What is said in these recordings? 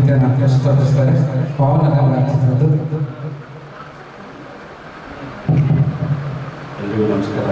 ಗೀತೆಯನ್ನು ಪ್ರಸ್ತುತಪಡಿಸ್ತಾರೆ ಪವನ ಚಿತ್ರದ್ದು. ಎಲ್ರಿಗೂ ನಮಸ್ಕಾರ.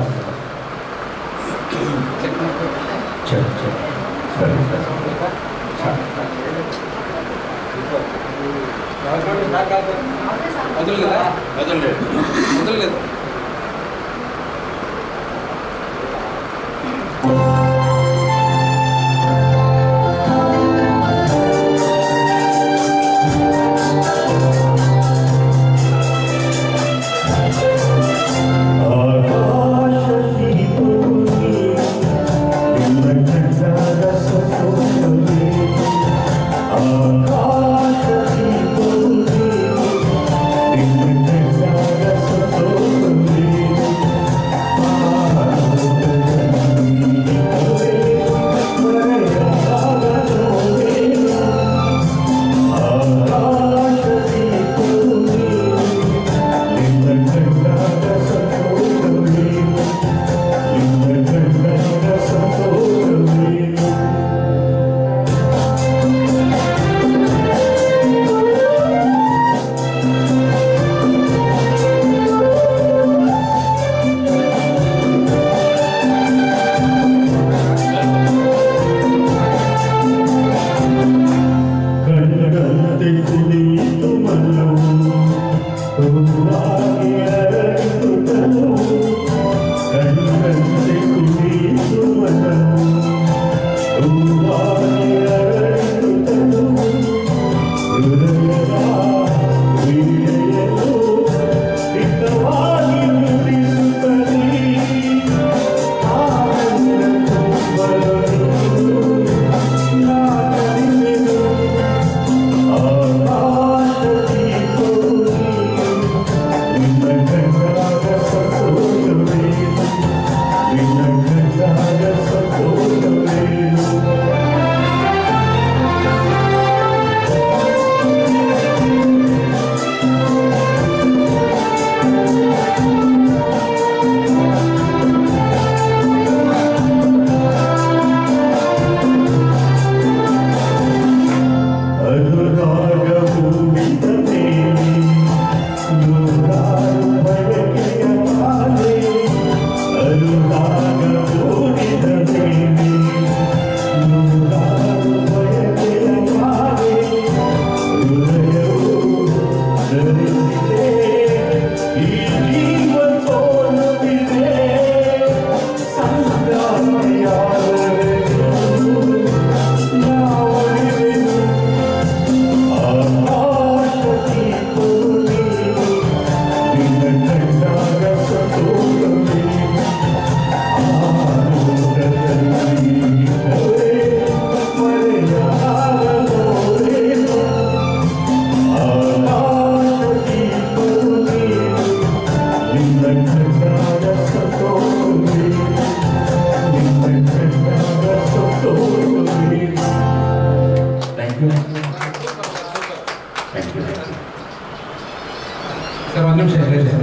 ಸರ್ ಒಂದು ನಿಮಿಷ ಹೇಳಿದೆ,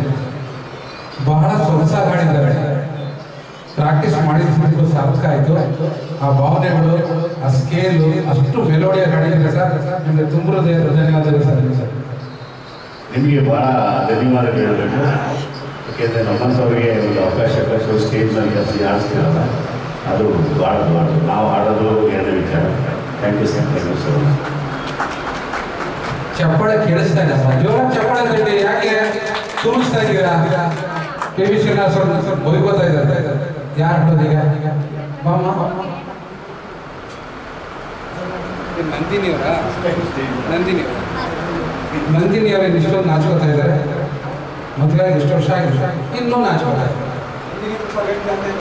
ಬಹಳ ಸೊಗಸಾಗಿ ಹಾಡಿದ್ದಾರೆ. ಪ್ರಾಕ್ಟೀಸ್ ಮಾಡಿದ್ದು ಸಾರ್ಥಕ ಆಯಿತು. ಆ ಭಾವನೆಗಳು, ಆ ಸ್ಕೇಲು ಅಷ್ಟು ಮೆಲೋಡಿಯಾಗಿ ಹಾಡಿದ್ರೆ ಸರ್, ನಿಮಗೆ ತುಂಬ ಧನ್ಯವಾದಗಳು ಸರ್. ನಿಮಗೆ ಭಾಳ ಧನ್ಯವಾದಗಳು ಹೇಳಬೇಕು. ಯಾಕೆಂದರೆ ನಮ್ಮಂಥವ್ರಿಗೆ ಒಂದು ಅವಕಾಶ ಸ್ಟೇಜ್ನಲ್ಲಿ ಜಾಸ್ತಿ ಆಡಿಸ್ತಿರಲ್ಲ, ಅದು ಭಾಳ ನಾವು ಆಡೋದು ಎರಡನೇ ವಿಚಾರ. Thank you sir. Thank you so much. ಚಪ್ಪಾಳೆ ಕೇಳಿಸ್ತಾ ಇಲ್ಲ ಸರ್, ಜೋರಾಗಿ ಚಪ್ಪಾಳೆ ಕಟ್ಟಿ. ಯಾಕೆ ತೋರಿಸ್ತಾ ಇದ್ದೀರಾ? KV ಶ್ರೀನಿವಾಸ್ ಅವ್ರನ್ನ ಸ್ವಲ್ಪ ಬೈಕೋತಾ ಇದ್ದಾರೆ. ಯಾರು ಈಗ ನಂದಿನಿ ಅವರೇ ಇಷ್ಟೊಂದು ನಾಚ್ಕೋತಾ ಇದ್ದಾರೆ. ಮೊದಲಾಗಿ ಎಷ್ಟು ವರ್ಷ ಆಗಿದೆ, ಇನ್ನೂ ನಾಚ್ಕೋತಾ ಇದ್ದಾರೆ.